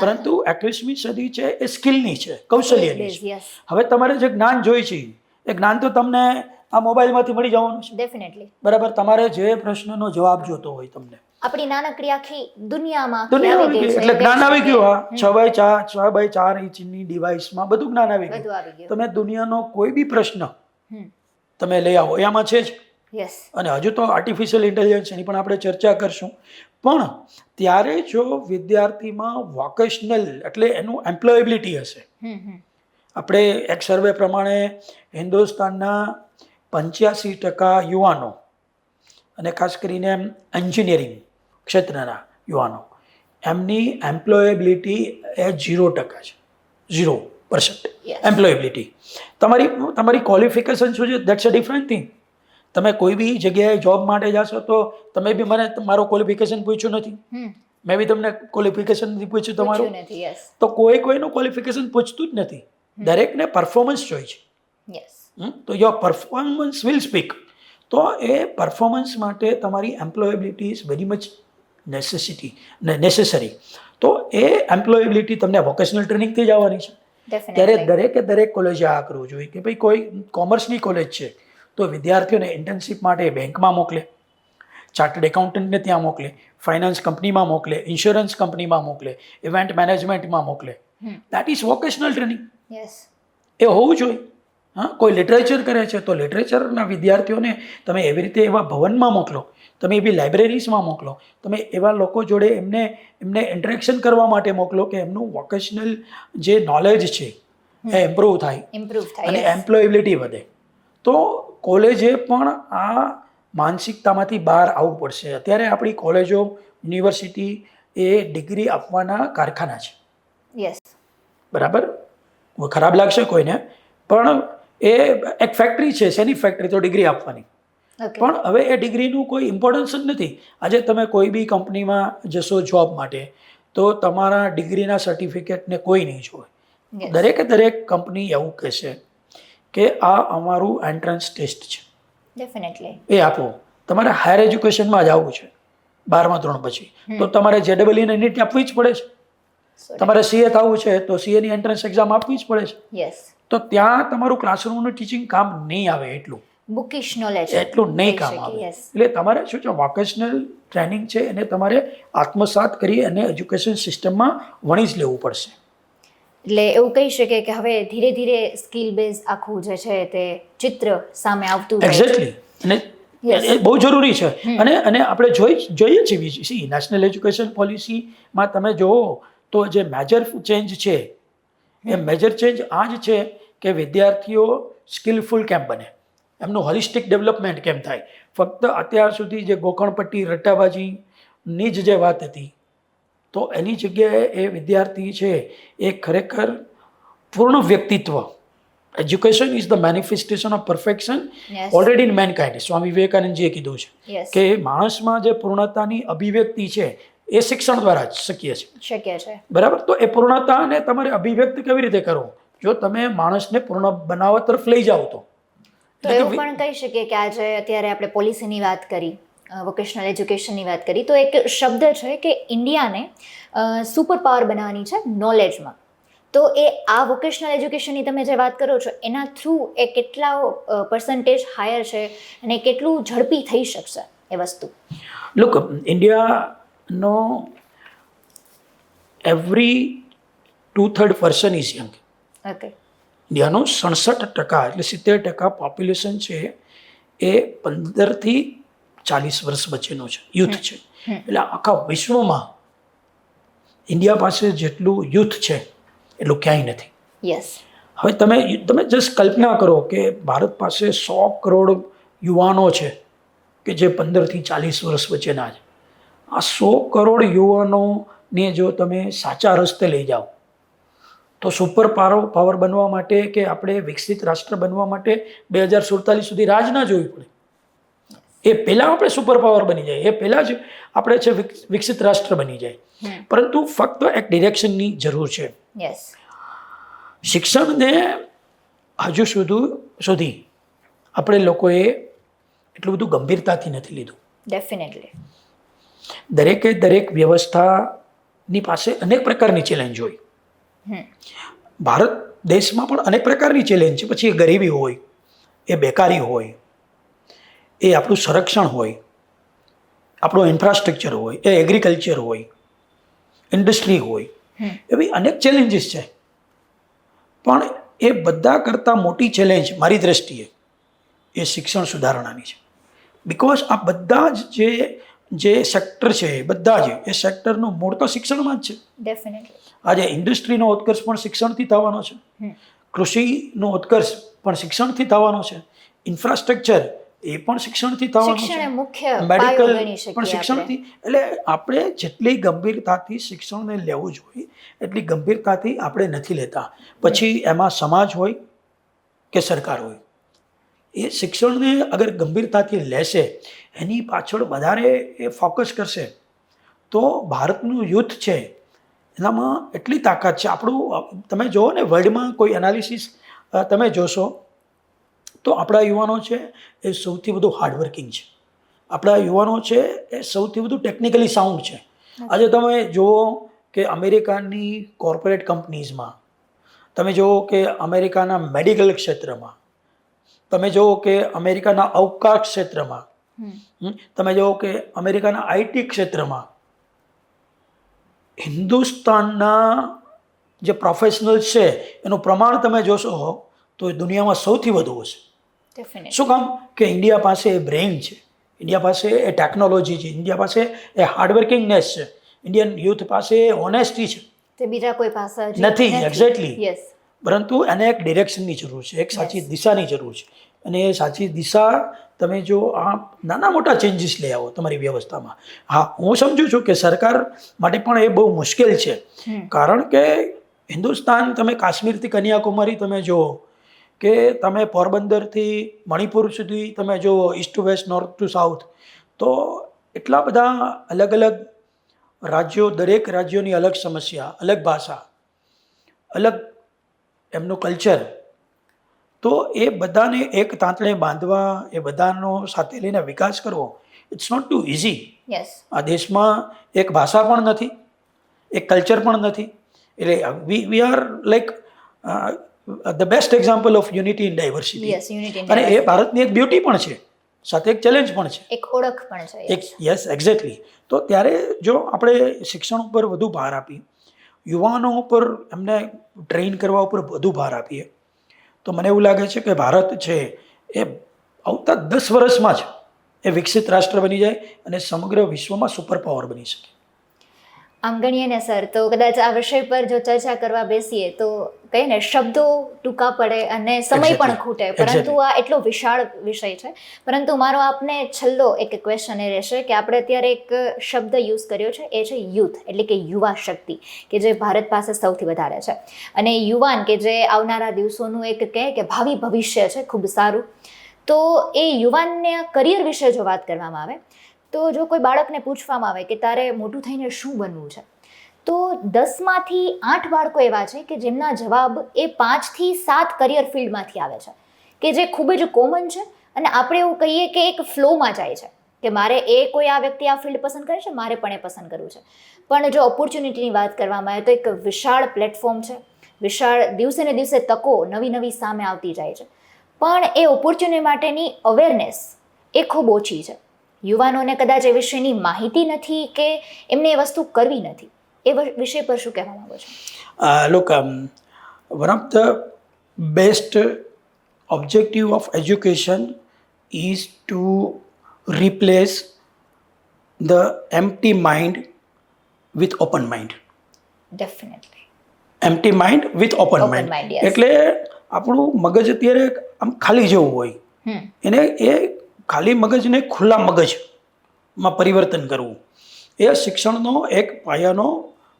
B: પરંતુ 21મી સદી છે એ સ્કિલની છે, કૌશલ્યની છે. હવે તમારે જે જ્ઞાન જોઈએ છે એ જ્ઞાન તો તમને આ મોબાઈલમાંથી મળી જવાનું છે, ડેફિનેટલી, બરાબર. તમારે જે પ્રશ્નનો જવાબ જોતો હોય તમને
A: આપણી નાનકડી આખી દુનિયામાં
B: એટલે જ્ઞાન આવી ગયું. 6x4 ઇંચની ડિવાઇસમાં બધું જ્ઞાન આવી ગયું. તમે દુનિયાનો કોઈ બી પ્રશ્ન તમે લઈ આવો, એમાં છે જ. અને હજુ તો આર્ટિફિશિયલ ઇન્ટેલિજન્સ એની પણ આપણે ચર્ચા કરશું. પણ ત્યારે જો વિદ્યાર્થીમાં વોકેશનલ એટલે એનું એમ્પ્લોયેબિલિટી હશે. આપણે એક સર્વે પ્રમાણે હિન્દુસ્તાનના 85% યુવાનો, અને ખાસ કરીને એન્જિનિયરિંગ ક્ષેત્રના યુવાનો, એમની એમ્પ્લોયેબિલિટી એ 0% છે, 0% એમ્પ્લોયેબિલિટી. તમારી ક્વોલિફિકેશન શું છે, દેટ્સ અ ડિફરન્ટ થિંગ. તમે કોઈ બી જગ્યાએ જોબ માટે જશો તો તમે બી મને મારો ક્વોલિફિકેશન પૂછ્યું નથી, મેં બી તમને ક્વોલિફિકેશન નથી પૂછ્યું તમારું, તો કોઈનું ક્વોલિફિકેશન પૂછતું જ નથી. દરેકને પરફોર્મન્સ જોઈએ છે. તો યોર પરફોર્મન્સ વિલ સ્પીક. તો એ પરફોર્મન્સ માટે તમારી એમ્પ્લોયેબિલિટી ઇઝ વેરી મચ નેસેસરી. તો એ એમ્પ્લોયેબિલિટી તમને વોકેશનલ ટ્રેનિંગથી જ આવવાની છે. ત્યારે દરેક કોલેજે આ કરવું જોઈએ કે ભાઈ કોઈ કોમર્સની કોલેજ છે તો વિદ્યાર્થીઓને ઇન્ટર્નશીપ માટે બેંકમાં મોકલે, ચાર્ટર્ડ એકાઉન્ટન્ટને ત્યાં મોકલે, ફાઇનાન્સ કંપનીમાં મોકલે, ઇન્સ્યોરન્સ કંપનીમાં મોકલે, ઇવેન્ટ મેનેજમેન્ટમાં મોકલે. That is vocational training. એ હોવું જોઈએ. કોઈ લિટરેચર કરે છે તો લિટરેચરના વિદ્યાર્થીઓને તમે એવી રીતે એવા ભવનમાં મોકલો, તમે એવી લાઇબ્રેરીઝમાં મોકલો, તમે એવા લોકો જોડે એમને ઇન્ટરેક્શન કરવા માટે મોકલો કે એમનું વોકેશનલ જે નોલેજ છે એ ઇમ્પ્રૂવ થાય અને એમ્પ્લોયેબિલિટી વધે. તો કોલેજે પણ આ માનસિકતામાંથી બહાર આવવું પડશે. અત્યારે આપણી કોલેજો, યુનિવર્સિટી એ ડિગ્રી આપવાના કારખાના છે, બરાબર. ખરાબ લાગશે કોઈને, પણ એ એક ફેક્ટરી છે. શેની ફેક્ટરી? તો ડિગ્રી આપવાની. પણ હવે એ ડિગ્રીનું કોઈ ઇમ્પોર્ટન્સ જ નથી. આજે તમે કોઈ બી કંપનીમાં જશો જોબ માટે તો તમારા ડિગ્રીના સર્ટિફિકેટને કોઈ નહીં જોવે. દરેક કંપની એવું કહેશે કે આ અમારું એન્ટ્રન્સ ટેસ્ટ છે, ડેફિનેટલી એ આપો. તમારે હાયર એજ્યુકેશનમાં જ આવવું છે 12મા ધોરણ પછી, તો તમારે JEE ને નીટ આપવી જ પડે છે.
A: So,
B: તમારે CA થવું છે તો CA ની એન્ટ્રન્સ એક્ઝામ આપવી જ પડે છે.
A: yes,
B: તો ત્યાં તમારું ક્લાસરૂમનું ટીચિંગ કામ નહીં આવે,
A: bookish knowledge
B: એટલું નહીં
A: કહી
B: કામ
A: શકીએ,
B: આવે.
A: yes.
B: એટલે તમારે શું છે, વોકેશનલ ટ્રેનિંગ છે એને તમારે આત્મસાત કરી અને એજ્યુકેશન સિસ્ટમમાં વણી જ લેવું પડશે.
A: એટલે એવું કહી શકીએ કે હવે ધીરે ધીરે સ્કિલ બેઝ આખું જે છે તે ચિત્ર સામે આવતું જાય છે.
B: એક્ઝેક્ટલી. અને
A: Yes.
B: એ બહુ જરૂરી છે. અને આપણે જોઈએ છીએ નેશનલ એજ્યુકેશન પોલિસીમાં તમે જુઓ તો જે મેજર ચેન્જ છે એ મેજર ચેન્જ આ જ છે કે વિદ્યાર્થીઓ સ્કિલફુલ કેમ બને, એમનું હોલિસ્ટિક ડેવલપમેન્ટ કેમ થાય. ફક્ત અત્યાર સુધી જે ગોખણપટ્ટી રટ્ટાબાજીની જ જે વાત હતી, તો એની જગ્યાએ એ વિદ્યાર્થી છે એ ખરેખર પૂર્ણ વ્યક્તિત્વ, education is the manifestation of perfection
A: Yes.
B: Already in mankind, Swami વિવેકાનંદજીએ કીધું છે
A: Yes.
B: કે માણસમાં જે પૂર્ણતાની અભિવ્યક્તિ છે એ શિક્ષણ દ્વારા જ શક્ય છે.
A: શક્ય છે.
B: બરાબર. તો એ પૂર્ણતાને તમારે અભિવ્યક્ત કેવી રીતે કરવો, જો તમે માણસને પૂર્ણ બનાવવા તરફ લઈ જાઓ તો.
A: તો એવું પણ કહી શકીએ કે આજે અત્યારે આપણે પોલિસીની વાત કરી, વોકેશનલ એજ્યુકેશનની વાત કરી, તો એક શબ્દ છે કે ઇન્ડિયાને સુપર પાવર બનાવવાની છે નોલેજમાં. તો એ આ વોકેશનલ એજ્યુકેશનની તમે જે વાત કરો છો એના થ્રુ એ કેટલા પર્સન્ટેજ હાયર છે અને કેટલું ઝડપી થઈ શકશે એ વસ્તુ?
B: લુક, ઇન્ડિયાનો every 2/3 person is young.
A: Okay.
B: ઇન્ડિયાનું 67% એટલે 70% પોપ્યુલેશન છે એ 15 થી 40 વર્ષ વચ્ચેનો છે, યુથ છે. એટલે આખા વિશ્વમાં ઇન્ડિયા પાસે જેટલું યુથ છે એટલું ક્યાંય નથી.
A: યસ.
B: હવે તમે જસ્ટ કલ્પના કરો કે ભારત પાસે 100 કરોડ યુવાનો છે કે જે 15 થી 40 વર્ષ વચ્ચેના છે. આ 100 કરોડ યુવાનોને જો તમે સાચા રસ્તે લઈ જાઓ તો સુપર પાવર બનવા માટે કે આપણે વિકસિત રાષ્ટ્ર બનવા માટે 2047 સુધી રાહ ના જોવી પડે. એ પહેલાં આપણે સુપર પાવર બની જાય, એ પહેલાં જ આપણે છે વિકસિત રાષ્ટ્ર બની જાય. પરંતુ ફક્ત એક ડિરેક્શનની જરૂર છે.
A: યસ.
B: શિક્ષણને હજુ સુધી આપણે લોકોએ એટલું બધું ગંભીરતાથી નથી લીધું.
A: ડેફિનેટલી.
B: દરેક વ્યવસ્થાની પાસે અનેક પ્રકારની ચેલેન્જ હોય. ભારત દેશમાં પણ અનેક પ્રકારની ચેલેન્જ છે. પછી એ ગરીબી હોય, એ બેકારી હોય, એ આપણું સંરક્ષણ હોય, આપણું ઇન્ફ્રાસ્ટ્રક્ચર હોય, એ એગ્રીકલ્ચર હોય, ઇન્ડસ્ટ્રી હોય, એવી અનેક ચેલેન્જીસ છે. પણ એ બધા કરતાં મોટી ચેલેન્જ મારી દ્રષ્ટિએ એ શિક્ષણ સુધારણાની છે. બિકોઝ આ બધા જ જે સેક્ટર છે એ બધા જ એ સેક્ટરનું મૂળ તો શિક્ષણમાં જ છે.
A: ડેફિનેટલી.
B: આજે ઇન્ડસ્ટ્રીનો ઉત્કર્ષ પણ શિક્ષણથી થવાનો છે, કૃષિનો ઉત્કર્ષ પણ શિક્ષણથી થવાનો છે, ઇન્ફ્રાસ્ટ્રક્ચર એ પણ શિક્ષણથી થવાનું
A: શિક્ષણ એ
B: છે,
A: મુખ્ય
B: મેડિકલ
A: પાયો ગણી શકીએ
B: પણ શિક્ષણથી. એટલે આપણે જેટલી ગંભીરતાથી શિક્ષણને લેવું જોઈએ એટલી ગંભીરતાથી આપણે નથી લેતા. પછી એમાં સમાજ હોય કે સરકાર હોય, એ શિક્ષણને અગર ગંભીરતાથી લેશે, એની પાછળ વધારે એ ફોકસ કરશે, તો ભારતનું યુથ છે એનામાં એટલી તાકાત છે. આપણું તમે જુઓ ને, વર્લ્ડમાં કોઈ એનાલિસિસ તમે જોશો તો આપણા યુવાનો છે એ સૌથી વધુ હાર્ડવર્કિંગ છે. આપણા યુવાનો છે એ સૌથી વધુ ટેકનિકલી સાઉન્ડ છે. આજે તમે જુઓ કે અમેરિકાની કોર્પોરેટ કંપનીઝમાં, તમે જુઓ કે અમેરિકાના મેડિકલ ક્ષેત્રમાં, તમે જુઓ કે અમેરિકાના અવકાશ ક્ષેત્રમાં, તમે જુઓ કે અમેરિકાના IT ક્ષેત્રમાં, હિન્દુસ્તાનના જે પ્રોફેશનલ્સ છે એનું પ્રમાણ તમે જોશો તો એ દુનિયામાં સૌથી વધુ હશે. શું કામ? કે ઇન્ડિયા પાસે એ બ્રેઇન છે, ઇન્ડિયા પાસે એ ટેકનોલોજી છે, ઇન્ડિયા પાસે એ હાર્ડવર્કિંગનેસ છે, ઇન્ડિયન યુથ પાસે એ ઓનેસ્ટી છે.
A: તે બીજા કોઈ પાસે
B: નથી. એક્ઝેક્ટલી.
A: યસ.
B: પરંતુ એને એક ડિરેક્શનની જરૂર છે, એક સાચી દિશાની જરૂર છે. અને એ સાચી દિશા તમે જો આ નાના મોટા ચેન્જીસ લઈ આવો તમારી વ્યવસ્થામાં. હા, હું સમજુ છું કે સરકાર માટે પણ એ બહુ મુશ્કેલ છે, કારણ કે હિન્દુસ્તાન, તમે કાશ્મીરથી કન્યાકુમારી તમે જુઓ, કે તમે પોરબંદરથી મણિપુર સુધી તમે જુઓ, east to west, north to south, તો એટલા બધા અલગ અલગ રાજ્યો, દરેક રાજ્યોની અલગ સમસ્યા, અલગ ભાષા, અલગ એમનું કલ્ચર. તો એ બધાને એક તાંતણે બાંધવા, એ બધાનો સાથે લઈને વિકાસ કરવો, it's not too easy.
A: Yes.
B: આ દેશમાં એક ભાષા પણ નથી, એક કલ્ચર પણ નથી. એટલે we are like the best example of unity in diversity.
A: Yes, unity
B: અને એ ભારતની એક બ્યુટી પણ છે, સાથે એક ચેલેન્જ પણ છે,
A: એક ઓળખ પણ છે.
B: એક યસ એક્ઝેક્ટલી. તો ત્યારે જો આપણે શિક્ષણ ઉપર વધુ ભાર આપીએ, યુવાનો ઉપર એમને ટ્રેન કરવા ઉપર વધુ ભાર આપીએ, તો મને એવું લાગે છે કે ભારત છે એ આવતા 10 વર્ષમાં જ એ વિકસિત રાષ્ટ્ર બની જાય અને સમગ્ર વિશ્વમાં સુપર પાવર બની શકે.
A: આમ ગણીએ ને સર, તો કદાચ આ વિષય પર જો ચર્ચા કરવા બેસીએ તો કહીએ ને શબ્દો ટૂંકા પડે અને સમય પણ ખૂટે, પરંતુ આ એટલો વિશાળ વિષય છે. પરંતુ મારો આપને છેલ્લો એક ક્વેશ્ચન એ રહેશે કે આપણે અત્યારે એક શબ્દ યુઝ કર્યો છે, એ છે યુથ, એટલે કે યુવા શક્તિ, કે જે ભારત પાસે સૌથી વધારે છે. અને યુવાન કે જે આવનારા દિવસોનું એક કહે કે ભાવિ ભવિષ્ય છે, ખૂબ સારું. તો એ યુવાનને કરિયર વિશે જો વાત કરવામાં આવે, તો જો કોઈ બાળકને પૂછવામાં આવે કે તારે મોટું થઈને શું બનવું છે, તો 10માંથી 8 બાળકો એવા છે કે જેમના જવાબ એ 5 થી 7 કરિયર ફિલ્ડમાંથી આવે છે, કે જે ખૂબ જ કોમન છે. અને આપણે એવું કહીએ કે એક ફ્લોમાં જાય છે કે મારે કોઈ આ વ્યક્તિ આ ફિલ્ડ પસંદ કરે છે, મારે પણ એ પસંદ કરવું છે. પણ જો ઓપોર્ચ્યુનિટીની વાત કરવામાં આવે તો એક વિશાળ પ્લેટફોર્મ છે, વિશાળ દિવસે ને દિવસે તકો નવી નવી સામે આવતી જાય છે. પણ એ ઓપોર્ચ્યુનિટી માટેની અવેરનેસ એ ખૂબ ઓછી છે. યુવાનોને કદાચ એ વિષયની માહિતી નથી કે એમને એ વસ્તુ કરવી નથી. એ વિષય પર શું કહેવા માંગો છો?
B: Look, one of the best objective of education is to replace the empty mind with open mind.
A: Definitely.
B: Empty mind with open
A: Open
B: mind.
A: mind, yes.
B: એટલે આપણું મગજ અત્યારે આમ ખાલી જેવું હોય, એને એ ખાલી મગજને ખુલ્લા મગજમાં પરિવર્તન કરવું, એ શિક્ષણનો એક પાયાનો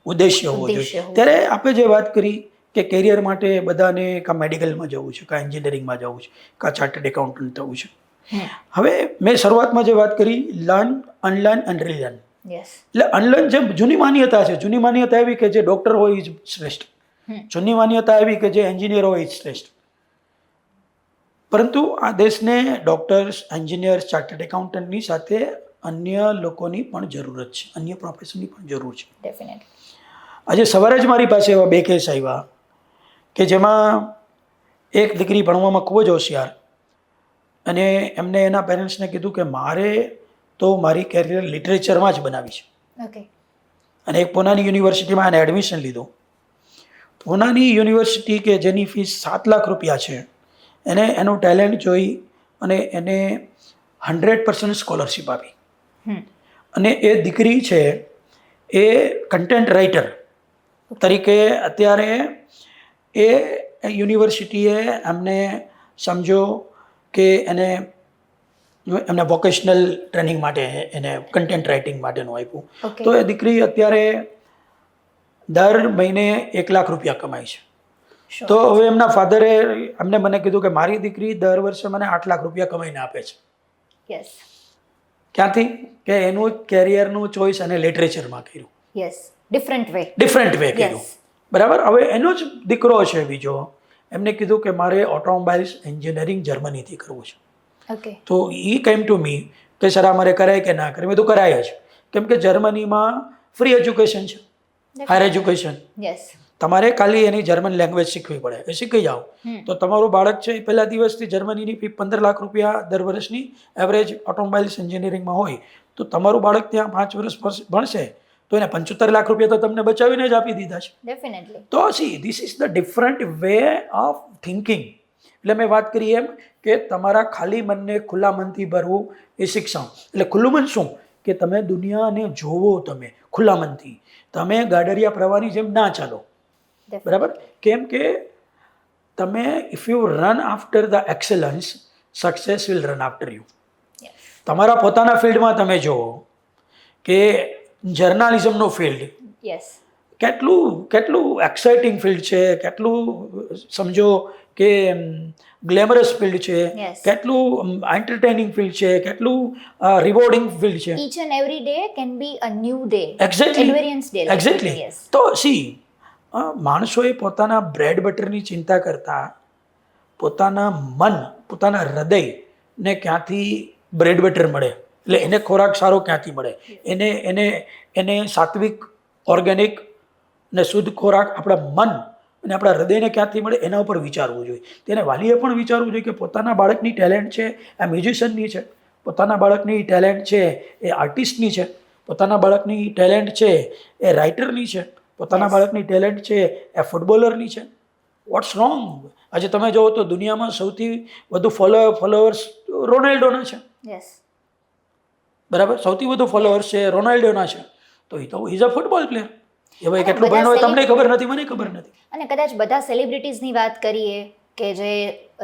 B: ઉદ્દેશ્ય હોવો જોઈએ. ત્યારે આપણે જે વાત કરી કે કેરિયર માટે બધાને કાં મેડિકલમાં જવું છે, કાં એન્જિનિયરિંગમાં જવું છે, કાં ચાર્ટર્ડ એકાઉન્ટન્ટ થવું છે. હવે મેં શરૂઆતમાં જે વાત કરી, લર્ન, અનલર્ન એન્ડ રીલર્ન. એટલે અનલર્ન જે જૂની માન્યતા છે, જૂની માન્યતા એવી કે જે ડૉક્ટર હોય એ જ શ્રેષ્ઠ, જૂની માન્યતા એવી કે જે એન્જિનિયર હોય એ જ શ્રેષ્ઠ. પરંતુ આ દેશને ડૉક્ટર્સ, એન્જિનિયર્સ, ચાર્ટર્ડ એકાઉન્ટન્ટની સાથે અન્ય લોકોની પણ જરૂરત છે, અન્ય પ્રોફેશનની પણ જરૂર છે.
A: ડેફિનેટલી.
B: આજે સવારે જ મારી પાસે એવા 2 કેસ આવ્યા કે જેમાં એક દીકરી ભણવામાં ખૂબ જ હોશિયાર, અને એમને એના પેરેન્ટ્સને કીધું કે મારે તો મારી કેરિયર લિટરેચરમાં જ બનાવી છે.
A: ઓકે.
B: અને એક પૂનાની યુનિવર્સિટીમાં એને એડમિશન લીધું. પૂનાની યુનિવર્સિટી કે જેની ફીસ 7 લાખ રૂપિયા છે, એને એનું ટેલેન્ટ જોઈ અને એને 100% સ્કોલરશિપ આપી. અને એ દીકરી છે એ કન્ટેન્ટ રાઇટર તરીકે અત્યારે એ યુનિવર્સિટીએ એમને સમજો કે એમને વોકેશનલ ટ્રેનિંગ માટે એને કન્ટેન્ટ રાઇટિંગ માટેનું આપ્યું. તો એ દીકરી અત્યારે દર મહિને 1 લાખ રૂપિયા કમાય છે. તો હવે એમના ફાધરે એમને મને કીધું કે મારી દીકરી દર વર્ષે મને 8 લાખ રૂપિયા કમાઈને આપે છે.
A: યસ.
B: ક્યાંથી? કે એનું કેરિયરનું ચોઈસ અને લિટરેચરમાં કર્યું.
A: યસ. ડિફરન્ટ વે
B: કર્યું. બરાબર. હવે એનો જ દીકરો છે બીજો, એમને કીધું કે મારે ઓટોમોબાઇલ્સ એન્જિનિયરિંગ જર્મનીથી કરવું છે.
A: ઓકે.
B: તો એ કેમ ટુ મી કે સર અમારે કરાય કે ના કરાય? મેં તો કરાય જ, કેમ કે જર્મનીમાં ફ્રી એજ્યુકેશન છે, હાયર એજ્યુકેશન.
A: યસ.
B: તમારે ખાલી એની જર્મન લેંગ્વેજ શીખવી પડે, એ શીખી જાઓ તો તમારું બાળક છે એ પહેલા દિવસથી જર્મનીની ફી 15 લાખ રૂપિયા દર વર્ષની એવરેજ ઓટોમોબાઇલ્સ એન્જિનિયરિંગમાં હોય, તો તમારું બાળક ત્યાં 5 વર્ષ ભણશે તો એને 75 લાખ રૂપિયા તો તમને બચાવીને જ આપી દીધા છે.
A: ડેફિનેટલી.
B: તો this is the different way of thinking. એટલે મેં વાત કરી એમ કે તમારા ખાલી મનને ખુલ્લા મનથી ભરવું એ શિક્ષણ. એટલે ખુલ્લું મન શું? કે તમે દુનિયાને જોવો, તમે ખુલ્લા મનથી, તમે ગાડરિયા પ્રવાહની જેમ ના ચાલો. બરાબર. કેમ કે તમે if you run after the excellence, success will run after you. તમારા પોતાના ફિલ્ડમાં તમે જુઓ કે જર્નાલિઝમનો ફિલ્ડ કેટલું એક્સાઇટિંગ ફિલ્ડ છે, કેટલું સમજો કે ગ્લેમરસ ફિલ્ડ છે, કેટલું એન્ટરટેનિંગ ફિલ્ડ છે, કેટલું રિવોર્ડિંગ ફિલ્ડ છે.
A: Each and every day can be a new day.
B: Exactly. તો માણસોએ પોતાના બ્રેડ બટરની ચિંતા કરતા પોતાના મન, પોતાના હૃદયને ક્યાંથી બ્રેડ બટર મળે એટલે એને ખોરાક સારો ક્યાંથી મળે? એને એને એને સાત્વિક, ઓર્ગેનિક ને શુદ્ધ ખોરાક આપણા મન અને આપણા હૃદયને ક્યાંથી મળે એના ઉપર વિચારવું જોઈએ. તેને વાલીએ પણ વિચારવું જોઈએ કે પોતાના બાળકની ટેલેન્ટ છે એ મ્યુઝિશિયનની છે, પોતાના બાળકની ટેલેન્ટ છે એ આર્ટિસ્ટની છે, પોતાના બાળકની ટેલેન્ટ છે એ રાઇટરની છે, પોતાના બાળકની ટેલેન્ટ છે એ ફૂટબોલરની છે. What's wrong? આજે તમે જુઓ તો દુનિયામાં સૌથી વધુ ફોલોઅર્સ રોનાલ્ડોના છે.
A: યસ.
B: બરાબર, સૌથી વધુ ફોલોઅર્સ છે રોનાલ્ડોના છે. તો એ તો ઇઝ અ ફૂટબોલ પ્લેયર. એ ભાઈ
A: અને
B: કેટલું
A: બધા
B: ભણ્યો હોય તમને ખબર નથી, મને ખબર નથી.
A: અને કદાચ બધા સેલિબ્રિટીઝની વાત કરીએ કે જે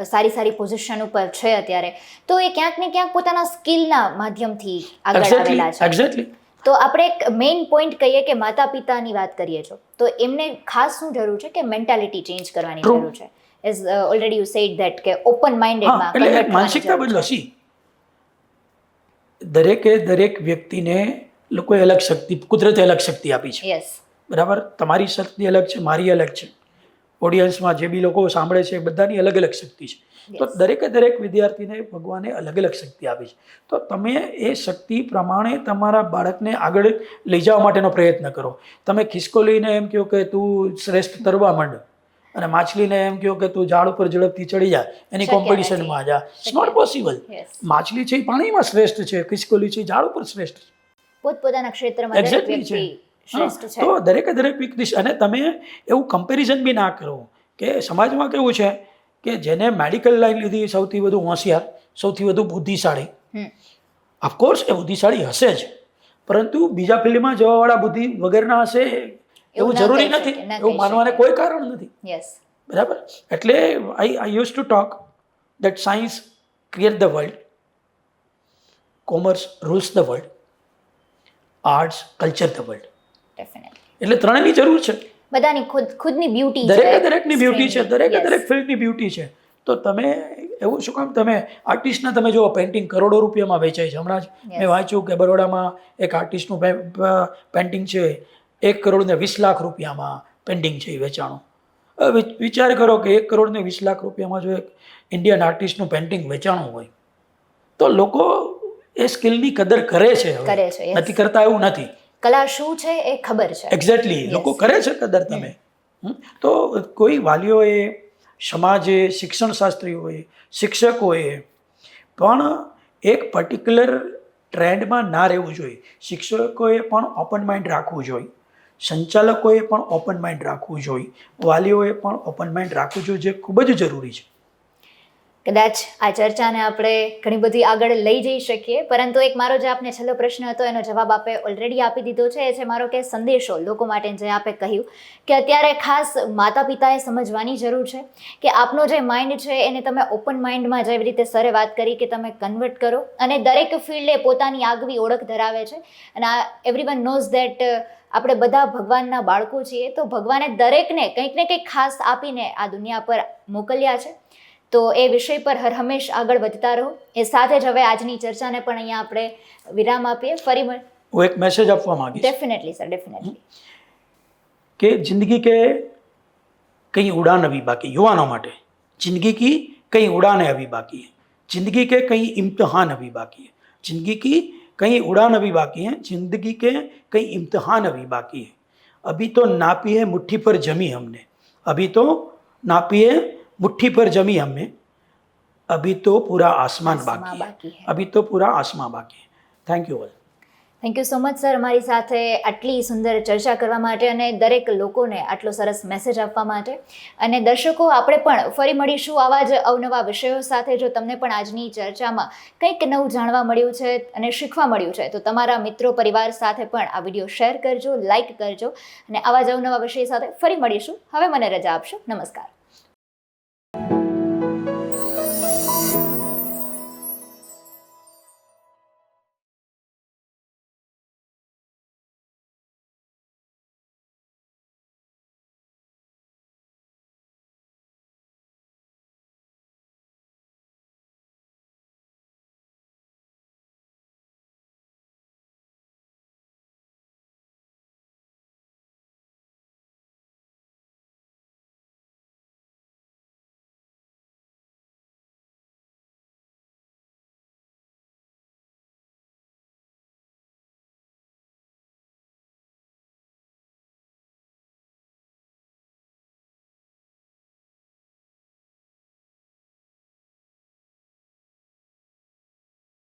A: સારી સારી પોઝિશન ઉપર છે અત્યારે, તો એ ક્યાંક ને ક્યાંક પોતાના સ્કિલના માધ્યમથી આગળ આવેલા છે.
B: એક્ઝેક્ટલી.
A: તો આપણે એક મેઇન પોઈન્ટ કહીએ કે માતા પિતાની વાત કરીએ છો તો એમને ખાસ શું જરૂર છે કે મેન્ટાલિટી ચેન્જ કરવાની જરૂર છે. As already you said that કે ઓપન માઇન્ડેડમાં
B: એટલે માનસિકતા બદલો. દરેક વ્યક્તિને લોકોએ અલગ શક્તિ, કુદરતે અલગ શક્તિ આપી છે.
A: યસ.
B: બરાબર, તમારી શક્તિ અલગ છે, મારી અલગ છે, ઓડિયન્સમાં જે બી લોકો સાંભળે છે બધાની અલગ અલગ શક્તિ છે. તો દરેક વિદ્યાર્થીને ભગવાને અલગ અલગ શક્તિ આપી છે. તો તમે એ શક્તિ પ્રમાણે તમારા બાળકને આગળ લઈ જવા માટેનો પ્રયત્ન કરો. તમે ખિસકોલીને એમ કહો કે તું શ્રેષ્ઠ તરવા માંડ અને માછલીને એમ કહો કે તું ઝાડ ઉપર ઝડપથી ચડી જા, એની કોમ્પિટિશનમાં જા, ઇટ્સ નોટ પોસિબલ. માછલી છે એ પાણીમાં શ્રેષ્ઠ છે, ખિસકોલી છે ઝાડ ઉપર શ્રેષ્ઠ છે.
A: પોતપોતાના ક્ષેત્રમાં દરેક વ્યક્તિ શ્રેષ્ઠ છે.
B: તો દરેક વ્યક્તિ, અને તમે એવું કમ્પેરિઝન બી ના કરો કે સમાજમાં કેવું છે કે જેને મેડિકલ લાઈન લીધી સૌથી વધુ હોશિયાર, સૌથી વધુ બુદ્ધિશાળી, ઓફકોર્સ એ બુદ્ધિશાળી હશે જ, પરંતુ બીજા ફિલ્ડમાં જવાવાળા બુદ્ધિ વગરના હશે એવું જરૂરી નથી, એવું માનવાને કોઈ કારણ નથી. બરાબર, એટલે I use to talk that science create the world, commerce rules the world, arts culture the world. એટલે ત્રણેયની જરૂર છે.
A: બધાની ખુદની બ્યુટી
B: છે, દરેકની બ્યુટી છે, દરેક ફિલ્ડની બ્યુટી છે. તો તમે એવું શું કામ, તમે આર્ટિસ્ટના તમે જુઓ પેઇન્ટિંગ કરોડો રૂપિયામાં વેચાય છે. હમણાં જ મેં વાંચ્યું કે બરોડામાં એક આર્ટિસ્ટનું પેઇન્ટિંગ છે 1 કરોડ ને 20 લાખ રૂપિયામાં પેઇન્ટિંગ છે એ વેચાણું. વિચાર કરો કે 1 કરોડ ને 20 લાખ રૂપિયામાં જો એક ઇન્ડિયન આર્ટિસ્ટનું પેઇન્ટિંગ વેચાણું હોય તો લોકો એ સ્કિલની કદર કરે છે, નથી કરતા એવું નથી.
A: કલા શું છે એ ખબર છે.
B: એક્ઝેક્ટલી, લોકો કરે છે કદર. તમે તો કોઈ વાલીઓએ, સમાજે, શિક્ષણ શાસ્ત્રીઓએ, શિક્ષકોએ પણ એક પર્ટિક્યુલર ટ્રેન્ડમાં ના રહેવું જોઈએ. શિક્ષકોએ પણ ઓપન માઇન્ડ રાખવું જોઈએ, સંચાલકોએ પણ ઓપન માઇન્ડ રાખવું જોઈએ, વાલીઓએ પણ ઓપન માઇન્ડ રાખવું જોઈએ, જે ખૂબ જ જરૂરી છે.
A: કદાચ આ ચર્ચાને આપણે ઘણી બધી આગળ લઈ જઈ શકીએ, પરંતુ એક મારો જે આપને છેલ્લો પ્રશ્ન હતો એનો જવાબ આપે ઓલરેડી આપી દીધો છે. એ છે મારો કે સંદેશો લોકો માટે જે આપે કહ્યું કે અત્યારે ખાસ માતા પિતાએ સમજવાની જરૂર છે કે આપનો જે માઇન્ડ છે એને તમે ઓપન માઇન્ડમાં, જેવી રીતે સરે વાત કરી કે તમે કન્વર્ટ કરો, અને દરેક ફિલ્ડે પોતાની આગવી ઓળખ ધરાવે છે. અને આ એવરીવન નોઝ ધેટ આપણે બધા ભગવાનના બાળકો છીએ, તો ભગવાને દરેકને કંઈક ને કંઈક ખાસ આપીને આ દુનિયા પર મોકલ્યા છે. તો એ વિષય પર હર હંમેશ આગળ વધતા રહો. એ સાથે જ હવે આજની ચર્ચાને પણ અહીંયા આપણે વિરામ આપીએ. ફરી
B: હું એક મેસેજ આપવા માંગીશ.
A: Definitely sir, definitely.
B: કે જિંદગી કે કઈ ઉડાન અભી બાકી, યુવાનો માટે જિંદગી કી કઈ ઉડાન અભી બાકી है, जिंदगी के कई इम्तिहान अभी बाकी है, जिंदगी की कई उड़ान अभी बाकी है, जिंदगी के कई इम्तिहान अभी बाकी है. अभी तो नापी है मुट्ठी पर जमी हमने, अभी तो नापी है मुट्ठी पर जमी हमने, अभी तो पूरा आसमान बाकी है, अभी तो पूरा आसमान बाकी है. Thank you all.
A: Thank you so much sir, અમારી સાથે આટલી સુંદર ચર્ચા કરવા માટે અને દરેક લોકોને આટલો સરસ મેસેજ આપવા માટે. અને દર્શકો, આપણે પણ ફરી મળીશું આવા જ અવનવા વિષયો સાથે. જો તમને પણ આજની ચર્ચામાં કંઈક નવું જાણવા મળ્યું છે અને શીખવા મળ્યું છે તો તમારા મિત્રો પરિવાર સાથે પણ આ વિડીયો શેર કરજો, લાઇક કરજો, અને આવા જ અવનવા વિષય સાથે ફરી મળીશું. હવે મને રજા આપશો. નમસ્કાર.